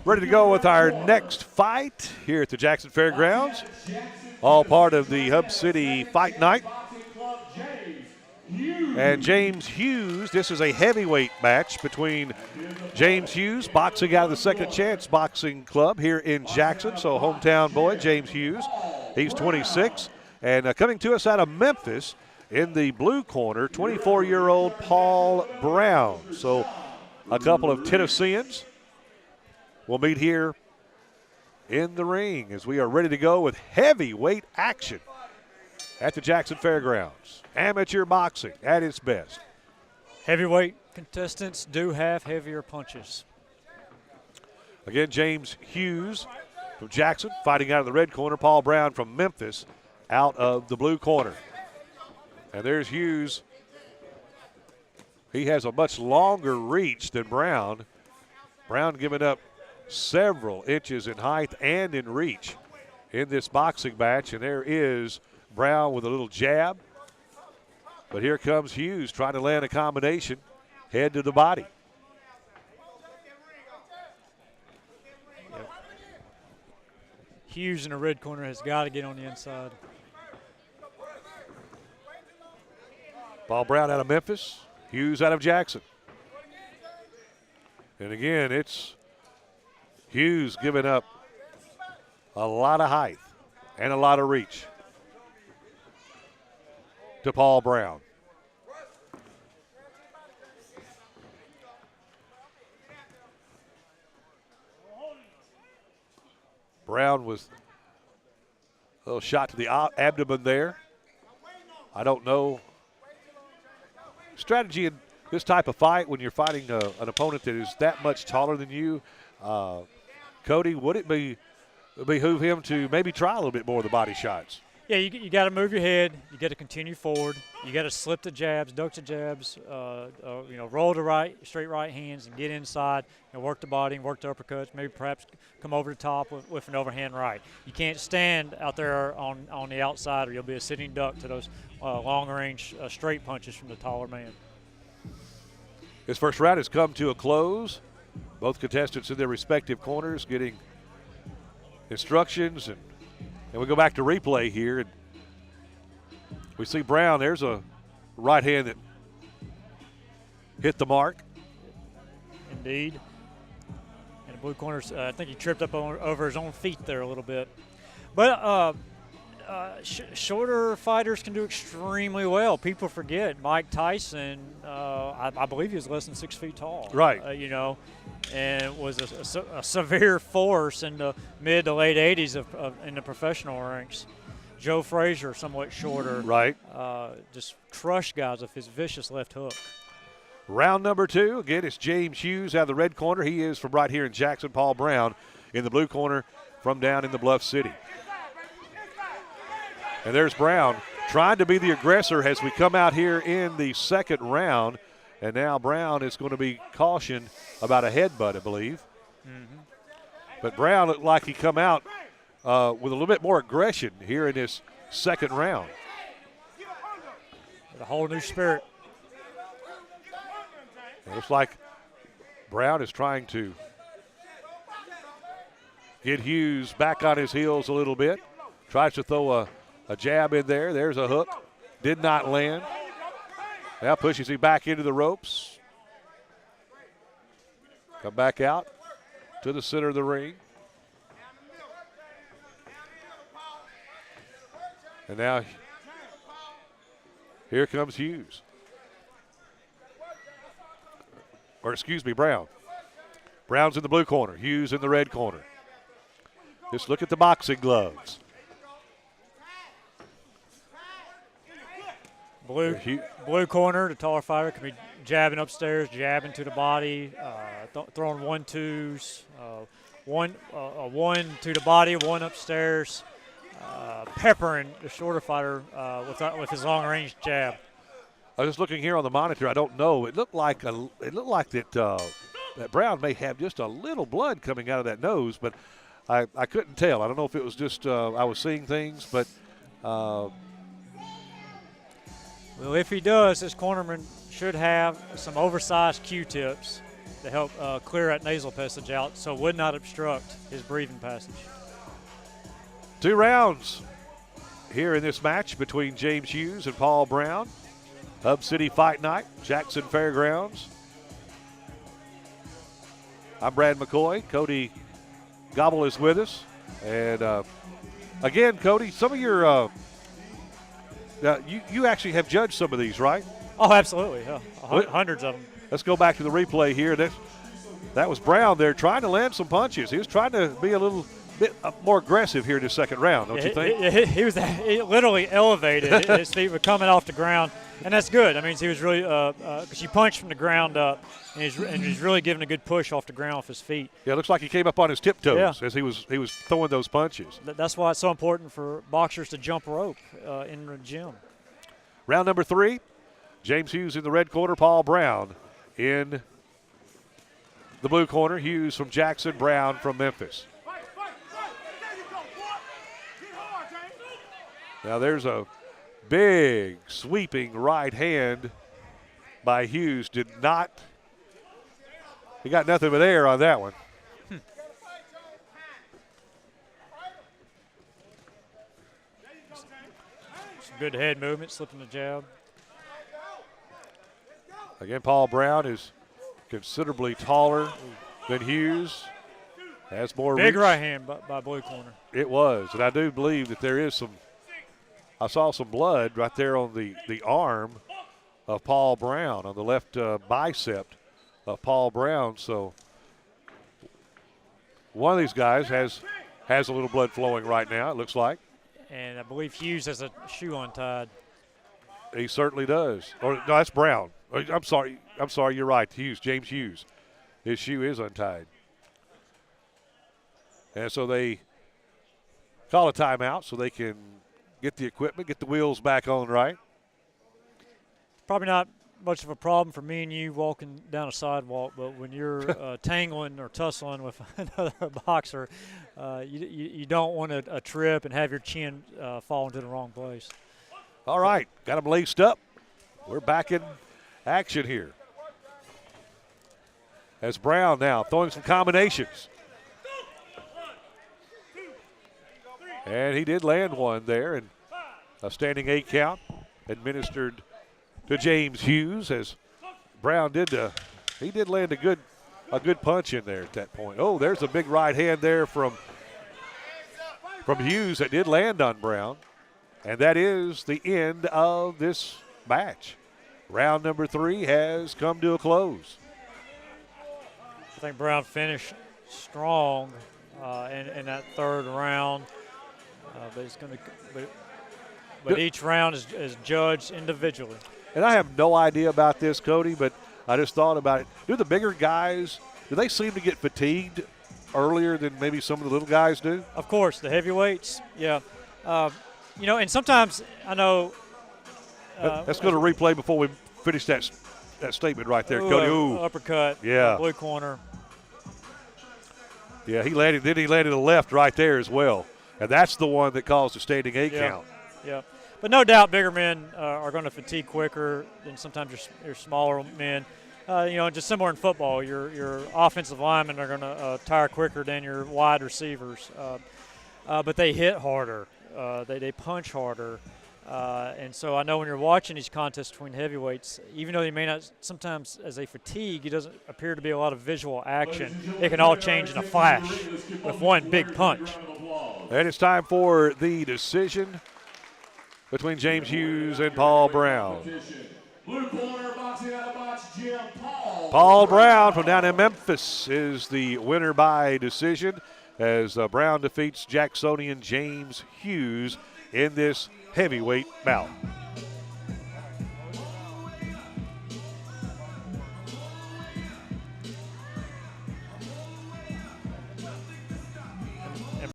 Ready to go with our next fight here at the Jackson Fairgrounds. All part of the Hub City Fight Night. And James Hughes, this is a heavyweight match between James Hughes, boxing out of the Second Chance Boxing Club here in Jackson. So hometown boy, James Hughes. He's 26. And coming to us out of Memphis in the blue corner, 24-year-old Paul Brown. So a couple of Tennesseans will meet here in the ring as we are ready to go with heavyweight action at the Jackson Fairgrounds. Amateur boxing at its best. Heavyweight contestants do have heavier punches. Again, James Hughes from Jackson fighting out of the red corner. Paul Brown from Memphis out of the blue corner. And there's Hughes. He has a much longer reach than Brown. Brown giving up several inches in height and in reach in this boxing match. And there is Brown with a little jab. But here comes Hughes trying to land a combination, head to the body. Yep. Hughes in the red corner has got to get on the inside. Paul Brown out of Memphis, Hughes out of Jackson. And again, it's Hughes giving up a lot of height and a lot of reach to Paul Brown. Brown with a little shot to the abdomen there. I don't know. Strategy in this type of fight when you're fighting an opponent that is that much taller than you, Cody, would it behoove him to maybe try a little bit more of the body shots? Yeah, you got to move your head. You got to continue forward. You got to slip the jabs, duck the jabs, roll the straight right hands and get inside and work the body and work the uppercuts. Maybe perhaps come over the top with an overhand right. You can't stand out there on the outside or you'll be a sitting duck to those long-range straight punches from the taller man. This first round has come to a close. Both contestants in their respective corners getting instructions, and we go back to replay here, and we see Brown. There's a right hand that hit the mark. Indeed. And the blue corners, I think he tripped up over his own feet there a little bit. But shorter fighters can do extremely well. People forget Mike Tyson, I believe he was less than 6 feet tall. Right. And was a severe force in the mid to late 80s in the professional ranks. Joe Frazier, somewhat shorter. Right. Just crushed guys with his vicious left hook. Round number 2. Again, it's James Hughes out of the red corner. He is from right here in Jackson. Paul Brown in the blue corner from down in the Bluff City. And there's Brown trying to be the aggressor as we come out here in the second round. And now Brown is going to be cautioned about a headbutt, I believe. Mm-hmm. But Brown looked like he come out with a little bit more aggression here in this second round. A whole new spirit. It looks like Brown is trying to get Hughes back on his heels a little bit. Tries to throw a jab in there. There's a hook. Did not land. Now pushes him back into the ropes. Come back out to the center of the ring. And now here comes Hughes. Or excuse me, Brown. Brown's in the blue corner. Hughes in the red corner. Just look at the boxing gloves. Blue corner, the taller fighter can be jabbing upstairs, jabbing to the body, throwing 1-2s, one to the body, one upstairs, peppering the shorter fighter with his long-range jab. I was just looking here on the monitor. I don't know. It looked like that Brown may have just a little blood coming out of that nose, but I couldn't tell. I don't know if it was just I was seeing things, but. Well, if he does, this cornerman should have some oversized Q-tips to help clear that nasal passage out so it would not obstruct his breathing passage. 2 rounds here in this match between James Hughes and Paul Brown. Hub City Fight Night, Jackson Fairgrounds. I'm Brad McCoy. Cody Gobble is with us. And again, Cody, some of your you actually have judged some of these, right? Oh, absolutely. Yeah. Hundreds of them. Let's go back to the replay here. That was Brown there trying to land some punches. He was trying to be a little bit more aggressive here in the second round, don't you think? He literally elevated. His feet were coming off the ground, and that's good. That means he was really because you punch from the ground up, and he's really giving a good push off the ground off his feet. Yeah, it looks like he came up on his tiptoes as he was throwing those punches. That's why it's so important for boxers to jump rope in the gym. Round number 3, James Hughes in the red corner, Paul Brown in the blue corner. Hughes from Jackson, Brown from Memphis. Now there's a big sweeping right hand by Hughes. He got nothing but air on that one. Some good head movement, slipping the jab. Again, Paul Brown is considerably taller than Hughes. Has more big reach. right hand by blue corner. It was, and I do believe that there is some. I saw some blood right there on the arm of Paul Brown, on the left bicep of Paul Brown. So one of these guys has a little blood flowing right now, it looks like. And I believe Hughes has a shoe untied. He certainly does. Or no, that's Brown. I'm sorry, you're right. Hughes, James Hughes. His shoe is untied. And so they call a timeout so they can get the equipment, get the wheels back on right. Probably not much of a problem for me and you walking down a sidewalk, but when you're tangling or tussling with another boxer, you don't want a trip and have your chin fall into the wrong place. All right, got them laced up. We're back in action here. As Brown now throwing some combinations. And he did land one there, and a standing 8 count administered to James Hughes as Brown did land a good punch in there at that point. Oh, there's a big right hand there from Hughes that did land on Brown. And that is the end of this match. Round number 3 has come to a close. I think Brown finished strong in that third round, but each round is judged individually. And I have no idea about this, Cody, but I just thought about it. Do the bigger guys, do they seem to get fatigued earlier than maybe some of the little guys do? Of course, the heavyweights, yeah. And sometimes I know. Let's go to replay before we finish that statement right there, Cody. Ooh. Uppercut. Yeah. Blue corner. Yeah, he landed a left right there as well. And that's the one that caused the standing 8 count. Yeah. But no doubt bigger men are going to fatigue quicker than sometimes your smaller men. Just similar in football, your offensive linemen are going to tire quicker than your wide receivers. But they hit harder. They punch harder. And so I know when you're watching these contests between heavyweights, even though they may not sometimes as they fatigue, it doesn't appear to be a lot of visual action. It can all change in a flash with one big punch. And it's time for the decision between James Hughes and Paul Brown. Blue corner, boxing out of box, Jim Paul Brown from down in Memphis is the winner by decision as Brown defeats Jacksonian James Hughes in this heavyweight bout.